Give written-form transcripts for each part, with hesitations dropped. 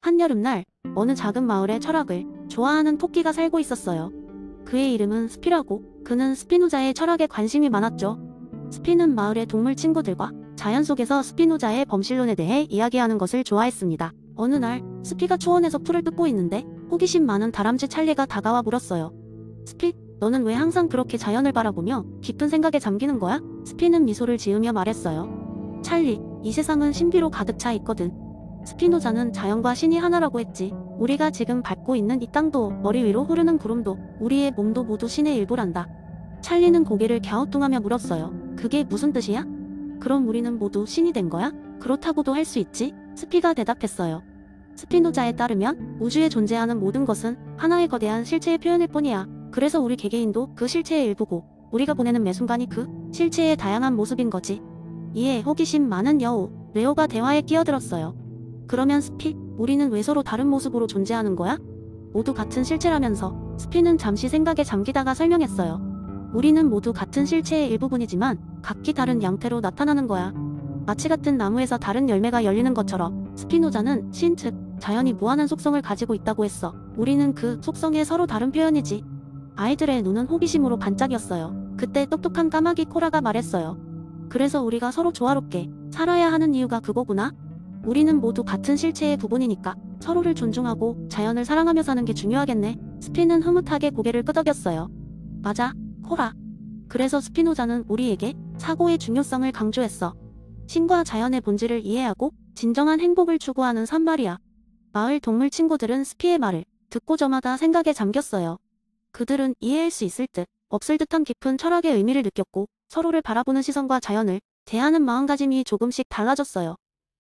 한여름날 어느 작은 마을에 철학을 좋아하는 토끼가 살고 있었어요. 그의 이름은 스피라고, 그는 스피노자의 철학에 관심이 많았죠. 스피는 마을의 동물 친구들과 자연 속에서 스피노자의 범실론에 대해 이야기하는 것을 좋아했습니다. 어느 날 스피가 초원에서 풀을 뜯고 있는데 호기심 많은 다람쥐 찰리가 다가와 물었어요. 스피, 너는 왜 항상 그렇게 자연을 바라보며 깊은 생각에 잠기는 거야? 스피는 미소를 지으며 말했어요. 찰리, 이 세상은 신비로 가득 차 있거든. 스피노자는 자연과 신이 하나라고 했지. 우리가 지금 밟고 있는 이 땅도, 머리 위로 흐르는 구름도, 우리의 몸도 모두 신의 일부란다. 찰리는 고개를 갸우뚱하며 물었어요. 그게 무슨 뜻이야? 그럼 우리는 모두 신이 된 거야? 그렇다고도 할 수 있지? 스피가 대답했어요. 스피노자에 따르면 우주에 존재하는 모든 것은 하나의 거대한 실체의 표현일 뿐이야. 그래서 우리 개개인도 그 실체의 일부고, 우리가 보내는 매 순간이 그 실체의 다양한 모습인 거지. 이에 호기심 많은 여우 레오가 대화에 끼어들었어요. 그러면 스피, 우리는 왜 서로 다른 모습으로 존재하는 거야? 모두 같은 실체라면서. 스피는 잠시 생각에 잠기다가 설명했어요. 우리는 모두 같은 실체의 일부분이지만 각기 다른 양태로 나타나는 거야. 마치 같은 나무에서 다른 열매가 열리는 것처럼. 스피노자는 신, 즉 자연이 무한한 속성을 가지고 있다고 했어. 우리는 그 속성의 서로 다른 표현이지. 아이들의 눈은 호기심으로 반짝였어요. 그때 똑똑한 까마귀 코라가 말했어요. 그래서 우리가 서로 조화롭게 살아야 하는 이유가 그거구나. 우리는 모두 같은 실체의 부분이니까 서로를 존중하고 자연을 사랑하며 사는 게 중요하겠네. 스피는 흐뭇하게 고개를 끄덕였어요. 맞아, 코라. 그래서 스피노자는 우리에게 사고의 중요성을 강조했어. 신과 자연의 본질을 이해하고 진정한 행복을 추구하는 삶 말이야. 마을 동물 친구들은 스피의 말을 듣고 저마다 생각에 잠겼어요. 그들은 이해할 수 있을 듯 없을 듯한 깊은 철학의 의미를 느꼈고 서로를 바라보는 시선과 자연을 대하는 마음가짐이 조금씩 달라졌어요.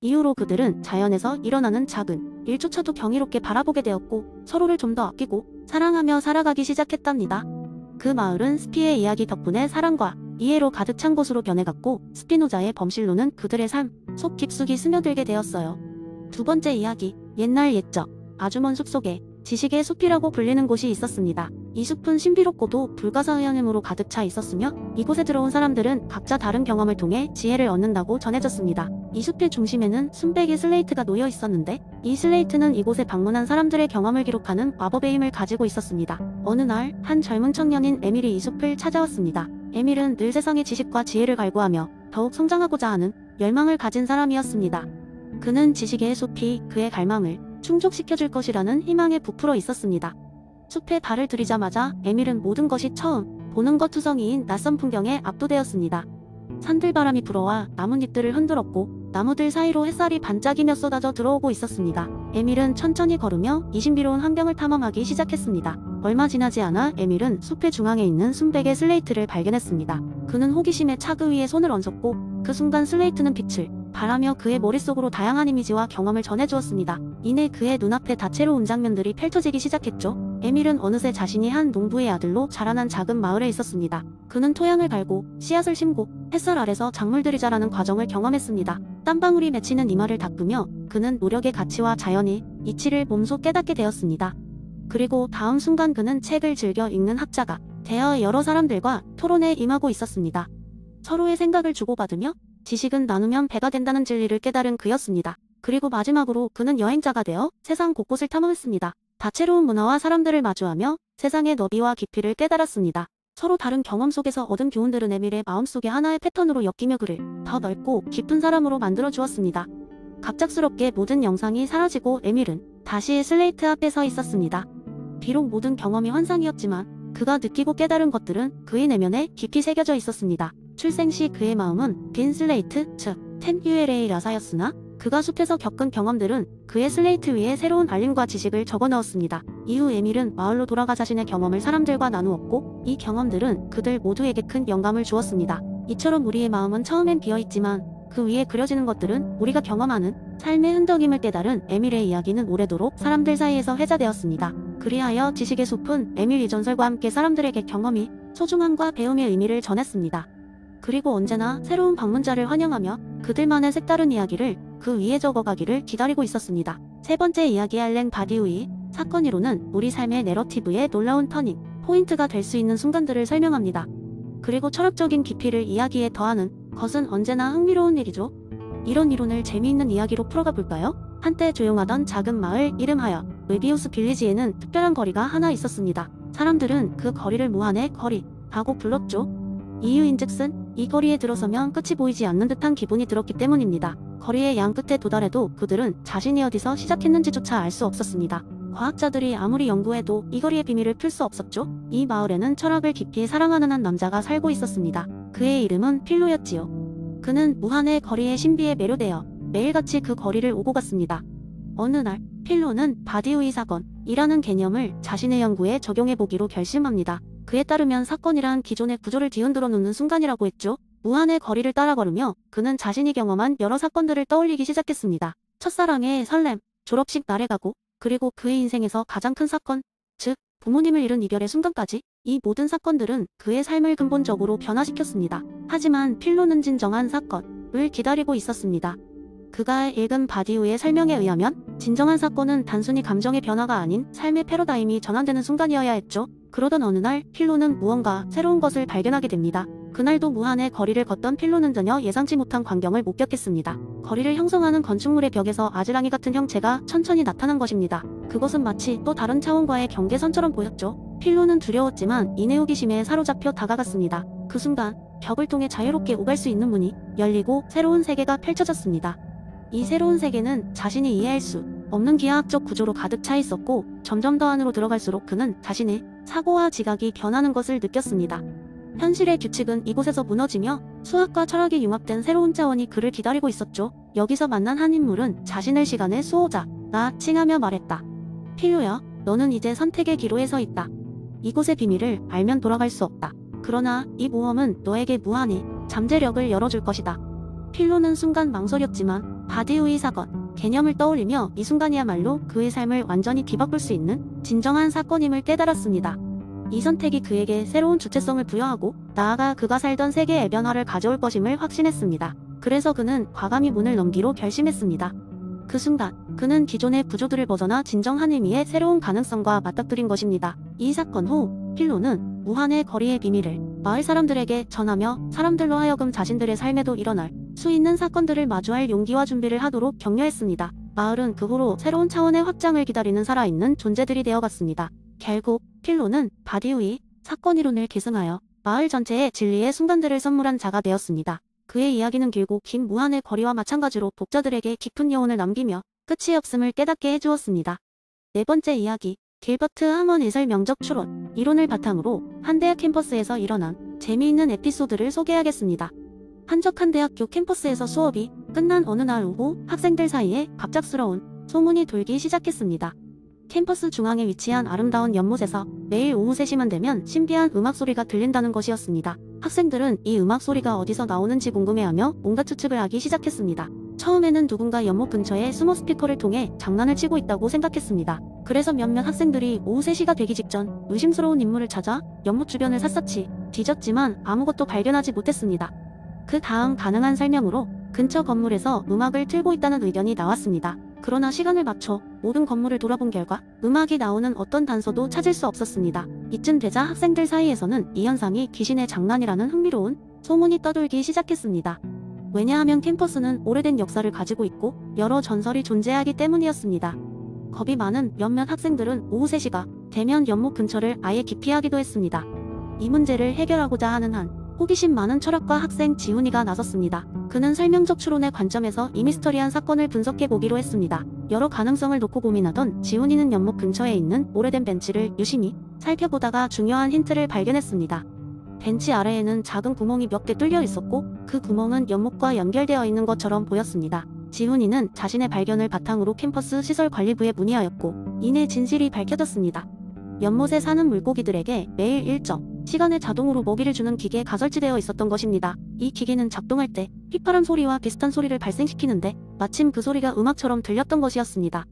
이후로 그들은 자연에서 일어나는 작은 일조차도 경이롭게 바라보게 되었고 서로를 좀 더 아끼고 사랑하며 살아가기 시작했답니다. 그 마을은 스피의 이야기 덕분에 사랑과 이해로 가득 찬 곳으로 변해갔고 스피노자의 범실론은 그들의 삶 속 깊숙이 스며들게 되었어요. 두 번째 이야기, 옛날 옛적 아주 먼 숲속에 지식의 숲이라고 불리는 곳이 있었습니다. 이 숲은 신비롭고도 불가사의한 힘으로 가득 차 있었으며 이곳에 들어온 사람들은 각자 다른 경험을 통해 지혜를 얻는다고 전해졌습니다. 이 숲의 중심에는 순백의 슬레이트가 놓여 있었는데 이 슬레이트는 이곳에 방문한 사람들의 경험을 기록하는 마법의 힘을 가지고 있었습니다. 어느 날 한 젊은 청년인 에밀이 이 숲을 찾아왔습니다. 에밀은 늘 세상의 지식과 지혜를 갈구하며 더욱 성장하고자 하는 열망을 가진 사람이었습니다. 그는 지식의 숲이 그의 갈망을 충족시켜줄 것이라는 희망에 부풀어 있었습니다. 숲에 발을 들이자마자 에밀은 모든 것이 처음 보는 것 투성이인 낯선 풍경에 압도되었습니다. 산들바람이 불어와 나뭇잎들을 흔들었고 나무들 사이로 햇살이 반짝이며 쏟아져 들어오고 있었습니다. 에밀은 천천히 걸으며 이 신비로운 환경을 탐험하기 시작했습니다. 얼마 지나지 않아 에밀은 숲의 중앙에 있는 순백의 슬레이트를 발견했습니다. 그는 호기심에 차그 위에 손을 얹었고 그 순간 슬레이트는 빛을 발하며 그의 머릿속으로 다양한 이미지와 경험을 전해주었습니다. 이내 그의 눈앞에 다채로운 장면들이 펼쳐지기 시작했죠. 에밀은 어느새 자신이 한 농부의 아들로 자라난 작은 마을에 있었습니다. 그는 토양을 갈고 씨앗을 심고 햇살 아래서 작물들이 자라는 과정을 경험했습니다. 땀방울이 맺히는 이마를 닦으며 그는 노력의 가치와 자연의 이치를 몸소 깨닫게 되었습니다. 그리고 다음 순간 그는 책을 즐겨 읽는 학자가 되어 여러 사람들과 토론에 임하고 있었습니다. 서로의 생각을 주고받으며 지식은 나누면 배가 된다는 진리를 깨달은 그였습니다. 그리고 마지막으로 그는 여행자가 되어 세상 곳곳을 탐험했습니다. 다채로운 문화와 사람들을 마주하며 세상의 너비와 깊이를 깨달았습니다. 서로 다른 경험 속에서 얻은 교훈들은 에밀의 마음속에 하나의 패턴으로 엮이며 그를 더 넓고 깊은 사람으로 만들어 주었습니다. 갑작스럽게 모든 영상이 사라지고 에밀은 다시 슬레이트 앞에 서 있었습니다. 비록 모든 경험이 환상이었지만 그가 느끼고 깨달은 것들은 그의 내면에 깊이 새겨져 있었습니다. 출생 시 그의 마음은 빈 슬레이트, 즉 10ULA 라사였으나 그가 숲에서 겪은 경험들은 그의 슬레이트 위에 새로운 알림과 지식을 적어 넣었습니다. 이후 에밀은 마을로 돌아가 자신의 경험을 사람들과 나누었고 이 경험들은 그들 모두에게 큰 영감을 주었습니다. 이처럼 우리의 마음은 처음엔 비어있지만 그 위에 그려지는 것들은 우리가 경험하는 삶의 흔적임을 깨달은 에밀의 이야기는 오래도록 사람들 사이에서 회자되었습니다. 그리하여 지식의 숲은 에밀 이 전설과 함께 사람들에게 경험이 소중함과 배움의 의미를 전했습니다. 그리고 언제나 새로운 방문자를 환영하며 그들만의 색다른 이야기를 그 위에 적어가기를 기다리고 있었습니다. 세 번째 이야기, 알랭 바디우이 사건 이론은 우리 삶의 내러티브의 놀라운 터닝 포인트가 될 수 있는 순간들을 설명합니다. 그리고 철학적인 깊이를 이야기에 더하는 것은 언제나 흥미로운 일이죠. 이런 이론을 재미있는 이야기로 풀어가 볼까요? 한때 조용하던 작은 마을 이름하여 웨비우스 빌리지에는 특별한 거리가 하나 있었습니다. 사람들은 그 거리를 무한의 거리라고 불렀죠. 이유인즉슨 이 거리에 들어서면 끝이 보이지 않는 듯한 기분이 들었기 때문입니다. 거리의 양 끝에 도달해도 그들은 자신이 어디서 시작했는지조차 알 수 없었습니다. 과학자들이 아무리 연구해도 이 거리의 비밀을 풀 수 없었죠. 이 마을에는 철학을 깊이 사랑하는 한 남자가 살고 있었습니다. 그의 이름은 필로였지요. 그는 무한의 거리의 신비에 매료되어 매일같이 그 거리를 오고 갔습니다. 어느 날 필로는 바디우이 사건이라는 개념을 자신의 연구에 적용해보기로 결심합니다. 그에 따르면 사건이란 기존의 구조를 뒤흔들어 놓는 순간이라고 했죠. 무한의 거리를 따라 걸으며 그는 자신이 경험한 여러 사건들을 떠올리기 시작했습니다. 첫사랑의 설렘, 졸업식 날에 가고, 그리고 그의 인생에서 가장 큰 사건, 즉 부모님을 잃은 이별의 순간까지 이 모든 사건들은 그의 삶을 근본적으로 변화시켰습니다. 하지만 필로는 진정한 사건을 기다리고 있었습니다. 그가 읽은 바디우의 설명에 의하면 진정한 사건은 단순히 감정의 변화가 아닌 삶의 패러다임이 전환되는 순간이어야 했죠. 그러던 어느 날 필로는 무언가 새로운 것을 발견하게 됩니다. 그날도 무한의 거리를 걷던 필로는 전혀 예상치 못한 광경을 목격했습니다. 거리를 형성하는 건축물의 벽에서 아지랑이 같은 형체가 천천히 나타난 것입니다. 그것은 마치 또 다른 차원과의 경계선처럼 보였죠. 필로는 두려웠지만 이내 호기심에 사로잡혀 다가갔습니다. 그 순간 벽을 통해 자유롭게 오갈 수 있는 문이 열리고 새로운 세계가 펼쳐졌습니다. 이 새로운 세계는 자신이 이해할 수 없는 기하학적 구조로 가득 차 있었고 점점 더 안으로 들어갈수록 그는 자신의 사고와 지각이 변하는 것을 느꼈습니다. 현실의 규칙은 이곳에서 무너지며 수학과 철학이 융합된 새로운 차원이 그를 기다리고 있었죠. 여기서 만난 한 인물은 자신을 시간의 수호자라 칭하며 말했다. 필로야, 너는 이제 선택의 기로에 서 있다. 이곳의 비밀을 알면 돌아갈 수 없다. 그러나 이 모험은 너에게 무한히 잠재력을 열어줄 것이다. 필로는 순간 망설였지만 바디우이 사건, 개념을 떠올리며 이 순간이야말로 그의 삶을 완전히 뒤바꿀 수 있는 진정한 사건임을 깨달았습니다. 이 선택이 그에게 새로운 주체성을 부여하고 나아가 그가 살던 세계의 변화를 가져올 것임을 확신했습니다. 그래서 그는 과감히 문을 넘기로 결심했습니다. 그 순간 그는 기존의 구조들을 벗어나 진정한 의미의 새로운 가능성과 맞닥뜨린 것입니다. 이 사건 후 필로는 무한의 거리의 비밀을 마을 사람들에게 전하며 사람들로 하여금 자신들의 삶에도 일어날 수 있는 사건들을 마주할 용기와 준비를 하도록 격려했습니다. 마을은 그 후로 새로운 차원의 확장을 기다리는 살아있는 존재들이 되어갔습니다. 결국 필로는 바디우이 사건 이론을 계승하여 마을 전체에 진리의 순간들을 선물한 자가 되었습니다. 그의 이야기는 길고 긴 무한의 거리와 마찬가지로 독자들에게 깊은 여운을 남기며 끝이 없음을 깨닫게 해주었습니다. 네 번째 이야기, 길버트 하먼 예술 명적 추론 이론을 바탕으로 한 대학 캠퍼스에서 일어난 재미있는 에피소드를 소개하겠습니다. 한적한 대학교 캠퍼스에서 수업이 끝난 어느 날 오후 학생들 사이에 갑작스러운 소문이 돌기 시작했습니다. 캠퍼스 중앙에 위치한 아름다운 연못에서 매일 오후 3시만 되면 신비한 음악 소리가 들린다는 것이었습니다. 학생들은 이 음악 소리가 어디서 나오는지 궁금해하며 온갖 추측을 하기 시작했습니다. 처음에는 누군가 연못 근처에 숨어 스피커를 통해 장난을 치고 있다고 생각했습니다. 그래서 몇몇 학생들이 오후 3시가 되기 직전 의심스러운 인물을 찾아 연못 주변을 샅샅이 뒤졌지만 아무것도 발견하지 못했습니다. 그 다음 가능한 설명으로 근처 건물에서 음악을 틀고 있다는 의견이 나왔습니다. 그러나 시간을 맞춰 모든 건물을 돌아본 결과 음악이 나오는 어떤 단서도 찾을 수 없었습니다. 이쯤 되자 학생들 사이에서는 이 현상이 귀신의 장난이라는 흥미로운 소문이 떠돌기 시작했습니다. 왜냐하면 캠퍼스는 오래된 역사를 가지고 있고 여러 전설이 존재하기 때문이었습니다. 겁이 많은 몇몇 학생들은 오후 3시가 되면 연못 근처를 아예 기피하기도 했습니다. 이 문제를 해결하고자 하는 한 호기심 많은 철학과 학생 지훈이가 나섰습니다. 그는 설명적 추론의 관점에서 이 미스터리한 사건을 분석해보기로 했습니다. 여러 가능성을 놓고 고민하던 지훈이는 연못 근처에 있는 오래된 벤치를 유심히 살펴보다가 중요한 힌트를 발견했습니다. 벤치 아래에는 작은 구멍이 몇 개 뚫려 있었고 그 구멍은 연못과 연결되어 있는 것처럼 보였습니다. 지훈이는 자신의 발견을 바탕으로 캠퍼스 시설관리부에 문의하였고 이내 진실이 밝혀졌습니다. 연못에 사는 물고기들에게 매일 일정 시간에 자동으로 먹이를 주는 기계가 설치되어 있었던 것입니다. 이 기계는 작동할 때 휘파람 소리와 비슷한 소리를 발생시키는데 마침 그 소리가 음악처럼 들렸던 것이었습니다.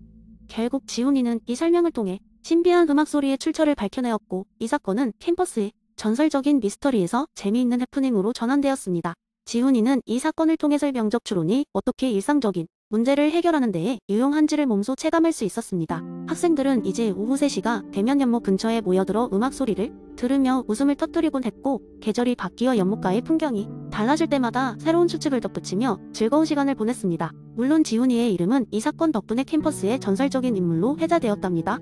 결국 지훈이는 이 설명을 통해 신비한 음악 소리의 출처를 밝혀내었고 이 사건은 캠퍼스의 전설적인 미스터리에서 재미있는 해프닝으로 전환되었습니다. 지훈이는 이 사건을 통해 설명적 추론이 어떻게 일상적인 문제를 해결하는 데에 유용한지를 몸소 체감할 수 있었습니다. 학생들은 이제 오후 3시가 되면 연못 근처에 모여들어 음악 소리를 들으며 웃음을 터뜨리곤 했고, 계절이 바뀌어 연못가의 풍경이 달라질 때마다 새로운 추측을 덧붙이며 즐거운 시간을 보냈습니다. 물론 지훈이의 이름은 이 사건 덕분에 캠퍼스의 전설적인 인물로 회자되었답니다.